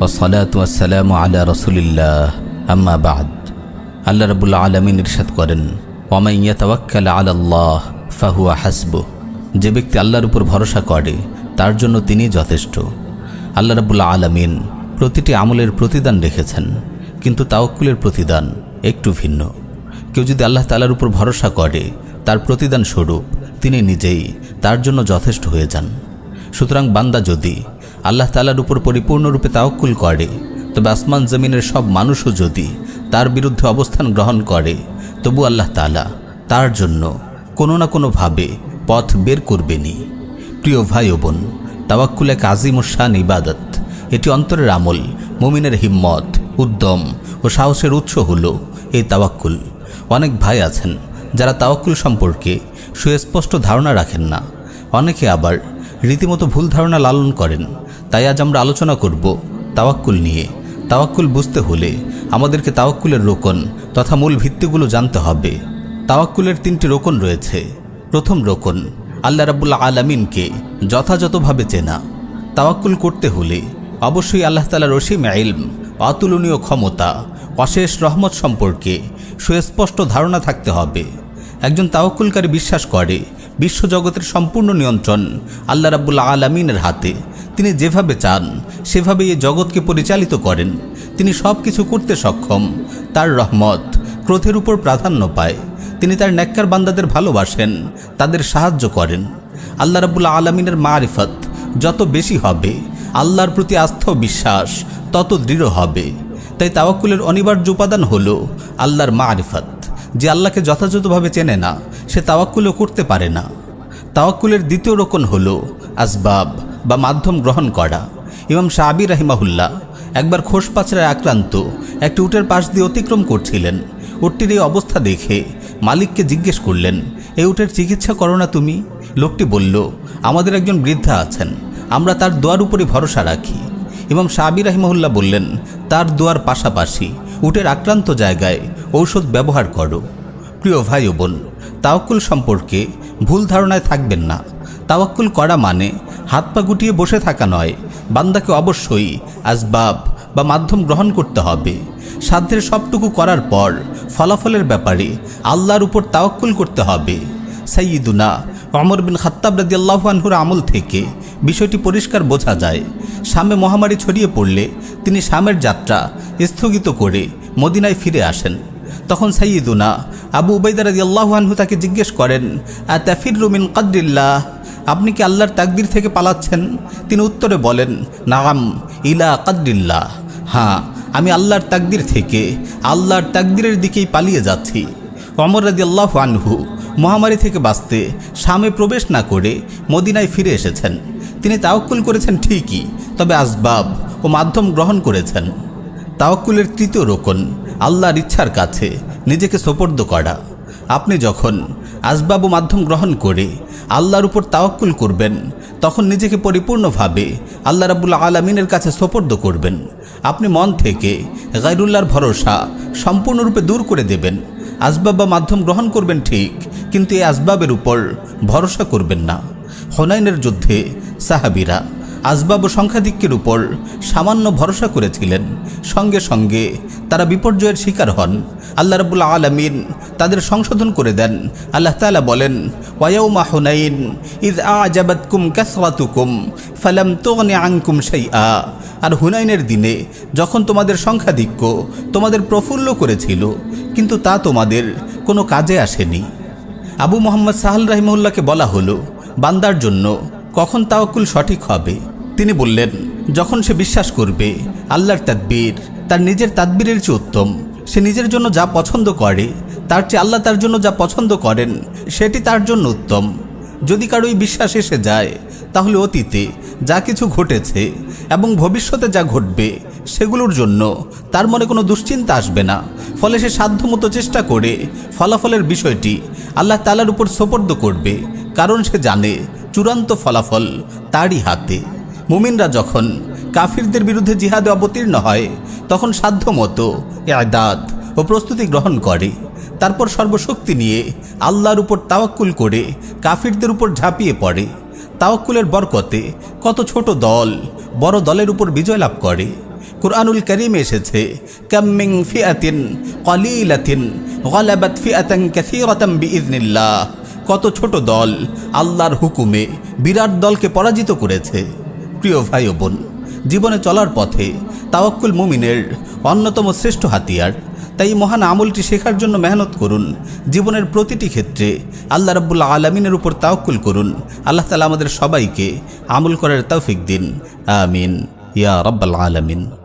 ওয়াসসালাতু ওয়াসসালামু আলা রাসূলিল্লাহ আম্মা বা'দ। আল্লাহ রাব্বুল আলামিন ইরশাদ করেন, ওয়া মান ইয়াতাওয়াক্কাল আলাল্লাহ ফাহুয়া হাসবুহ। যে ব্যক্তি আল্লাহর উপর ভরসা করে তার জন্য তিনি যথেষ্ট। আল্লাহ রাব্বুল আলামিন প্রতিটি আমলের প্রতিদান রেখেছেন, কিন্তু তাওয়াক্কুলের প্রতিদান একটু ভিন্ন। কেউ যদি আল্লাহ তাআলার উপর ভরসা করে তার প্রতিদান স্বরূপ তিনি নিজেই তার জন্য যথেষ্ট হয়ে যান। সুতরাং বান্দা যদি আল্লাহ তাআলার উপর পরিপূর্ণরূপে তাওয়াক্কুল করে, তবে আসমান জমিনের সব মানুষও যদি তার বিরুদ্ধে অবস্থান গ্রহণ করে, তবু আল্লাহ তাআলা তার জন্য কোনো না কোনোভাবে পথ বের করবেনই। প্রিয় ভাই ও বোন, তাওয়াক্কুল এক আজিম ও শান ইবাদত। এটি অন্তরের আমল। মুমিনের হিম্মত, উদ্যম ও সাহসের উৎস হলো এই তাওয়াক্কুল। অনেক ভাই আছেন যারা তাওয়াক্কুল সম্পর্কে সুস্পষ্ট ধারণা রাখেন না। অনেকে আবার রীতিমতো ভুল ধারণা লালন করেন। তাই আজ আমরা আলোচনা করব তাওয়াক্কুল নিয়ে। তাওয়াক্কুল বুঝতে হলে আমাদেরকে তাওয়াক্কুলের রোকন তথা মূল ভিত্তিগুলো জানতে হবে। তাওয়াক্কুলের 3টি রোকন রয়েছে। প্রথম রোকন, আল্লাহ রাব্বুল আলামিনকে যথাযথভাবে চেনা। তাওয়াক্কুল করতে হলে অবশ্যই আল্লাহ তাআলার অসীম ইলম, অতুলনীয় ক্ষমতা, অশেষ রহমত সম্পর্কে সুস্পষ্ট ধারণা থাকতে হবে। একজন তাওয়াক্কুলকারী বিশ্বাস করে বিশ্বজগতের সম্পূর্ণ নিয়ন্ত্রণ আল্লাহ রাব্বুল আলামিনের হাতে। তিনি যেভাবে চান সেভাবে এই জগৎকে পরিচালিত করেন। তিনি সব কিছু করতে সক্ষম। তার রহমত ক্রোধের উপর প্রাধান্য পায়। তিনি তার নেককার বান্দাদের ভালোবাসেন, তাদের সাহায্য করেন। আল্লাহ রাব্বুল আলামিনের মারিফত যত বেশি হবে, আল্লাহর প্রতি আস্থা ও বিশ্বাস তত দৃঢ় হবে। তাই তাওয়াক্কুলের অনিবার্য উপাদান হলো আল্লাহর মারিফত। যে আল্লাহকে যথাযথভাবে চেনে না, সে তাওয়াক্কুলও করতে পারে না। তাওয়াক্কুলের দ্বিতীয় রোকন হলো আসবাব বা মাধ্যম গ্রহণ করা। ইমাম শাআবী রাহিমাহুল্লাহ একবার খোসপাচড়ায় আক্রান্ত একটি উটের পাশ দিয়ে অতিক্রম করছিলেন। উটটির এই অবস্থা দেখে মালিককে জিজ্ঞেস করলেন, এই উটের চিকিৎসা করো না তুমি? লোকটি বলল, আমাদের একজন বৃদ্ধা আছেন, আমরা তার দোয়ার উপরই ভরসা রাখি। ইমাম শাআবী রাহিমাহুল্লাহ বললেন, তার দোয়ার পাশাপাশি উটের আক্রান্ত জায়গায় ঔষধ ব্যবহার করো। প্রিয় ভাই ও বোন, তাওয়াক্কুল সম্পর্কে ভুল ধারণায় থাকবেন না। তাওয়াক্কুল করা মানে হাত পা গুটিয়ে বসে থাকা নয়। বান্দাকে অবশ্যই আসবাব বা মাধ্যম গ্রহণ করতে হবে। সাধ্যের সবটুকু করার পর ফলাফলের ব্যাপারে আল্লাহর উপর তাওয়াক্কুল করতে হবে। সাইয়্যিদুনা ওমর বিন খাত্তাব রাদিয়াল্লাহু আনহুর আমল থেকে বিষয়টি পরিষ্কার বোঝা যায়। শামে মহামারী ছড়িয়ে পড়লে তিনি শামের যাত্রা স্থগিত করে মদিনায় ফিরে আসেন। তখন সাইয়্যিদুনা আবু উবাইদা রাদিয়াল্লাহু আনহু তাকে জিজ্ঞেস করেন, আতাফিরু মিন কদরিল্লাহ, আপনি কি আল্লাহর তাকদির থেকে পালাচ্ছেন? তিনি উত্তরে বলেন, নাম ইলা কদরিল্লাহ, হ্যাঁ, আমি আল্লাহর তাকদির থেকে আল্লাহর তাকদিরের দিকেই পালিয়ে যাচ্ছি। ওমর রাদিয়াল্লাহু আনহু মহামারী থেকে বাঁচতে শামে প্রবেশ না করে মদিনায় ফিরে এসেছেন। তিনি তাওয়াক্কুল করেছেন ঠিকই, তবে আসবাব ও মাধ্যম গ্রহণ করেছেন। তাওয়াক্কুলের তৃতীয় রোকন আল্লাহর ইচ্ছার কাছে নিজেকে সোপর্দ করা। আপনি যখন আসবাব ও মাধ্যম গ্রহণ করে আল্লাহর উপর তাওয়াক্কুল করবেন, তখন নিজেকে পরিপূর্ণভাবে আল্লাহ রাব্বুল আলামিনের কাছে সোপর্দ করবেন। আপনি মন থেকে গায়রুল্লাহর ভরসা সম্পূর্ণরূপে দূর করে দেবেন। আসবাব বা মাধ্যম গ্রহণ করবেন ঠিক, কিন্তু এই আসবাবের উপর ভরসা করবেন না। হুনাইনের যুদ্ধে সাহাবীরা আসবাব ও সংখ্যাধিক্যের উপর সামান্য ভরসা করেছিলেন। সঙ্গে সঙ্গে তারা বিপর্যয়ের শিকার হন। আল্লাহ রাব্বুল আলামিন তাদের সংশোধন করে দেন। আল্লাহ তাআলা বলেন, ওয়ায়াউমা হুনাইন ইয আ'জাবাতকুম কাসরাতুকুম ফালাম তুগনি আনকুম শাইআ। আর হুনাইনের দিনে যখন তোমাদের সংখ্যাধিক্য তোমাদের প্রফুল্ল করেছিল, কিন্তু তা তোমাদের কোনো কাজে আসেনি। আবু মুহাম্মদ সাহাল রাহিমাহুল্লাহকে বলা হলো, বান্দার জন্য কখন তাওয়াক্কুল সঠিক হবে? তিনি বললেন, যখন সে বিশ্বাস করবে আল্লাহর তাদবীর তার নিজের তাদবীরের চেয়ে উত্তম। সে নিজের জন্য যা পছন্দ করে তার চেয়ে আল্লাহ তার জন্য যা পছন্দ করেন সেটি তার জন্য উত্তম। যদি কারো এই বিশ্বাস এসে যায়, তাহলে অতীতে যা কিছু ঘটেছে এবং ভবিষ্যতে যা ঘটবে সেগুলোর জন্য তার মনে কোনো দুশ্চিন্তা আসবে না। ফলে সে সাধ্যমতো চেষ্টা করে ফলাফলের বিষয়টি আল্লাহ তাআলার উপর সোপর্দ করবে, কারণ সে জানে চূড়ান্ত ফলাফল তারই হাতে। মুমিনরা যখন কাফিরদের বিরুদ্ধে জিহাদে অবতীর্ণ হয়, তখন সাধ্যমতো ইআদাদ ও প্রস্তুতি গ্রহণ করে। তারপর সর্বশক্তি নিয়ে আল্লাহর উপর তাওয়াক্কুল করে কাফিরদের উপর ঝাঁপিয়ে পড়ে। তাওয়াক্কুলের বরকতে কত ছোট দল বড় দলের উপর বিজয় লাভ করে। কুরআনুল কারীমে এসেছে, কাম মিন ফিআতিন কলিলাতিন গালাবাত ফিআতান কাসীরাতান বিইذনিল্লাহ। কত ছোট দল আল্লাহর হুকুমে বিরাট দলকে পরাজিত করেছে। প্রিয় ভাই ও বোন, জীবনে চলার পথে তাওয়াক্কুল মুমিনের অন্যতম শ্রেষ্ঠ হাতিয়ার। তাই মহান আমলটি শেখার জন্য মেহনত করুন। জীবনের প্রতিটি ক্ষেত্রে আল্লাহ রাব্বুল আলামিনের উপর তাওয়াক্কুল করুন। আল্লাহ তাআলা আমাদের সবাইকে আমল করার তৌফিক দিন। আমিন ইয়া রাব্বাল আলামিন।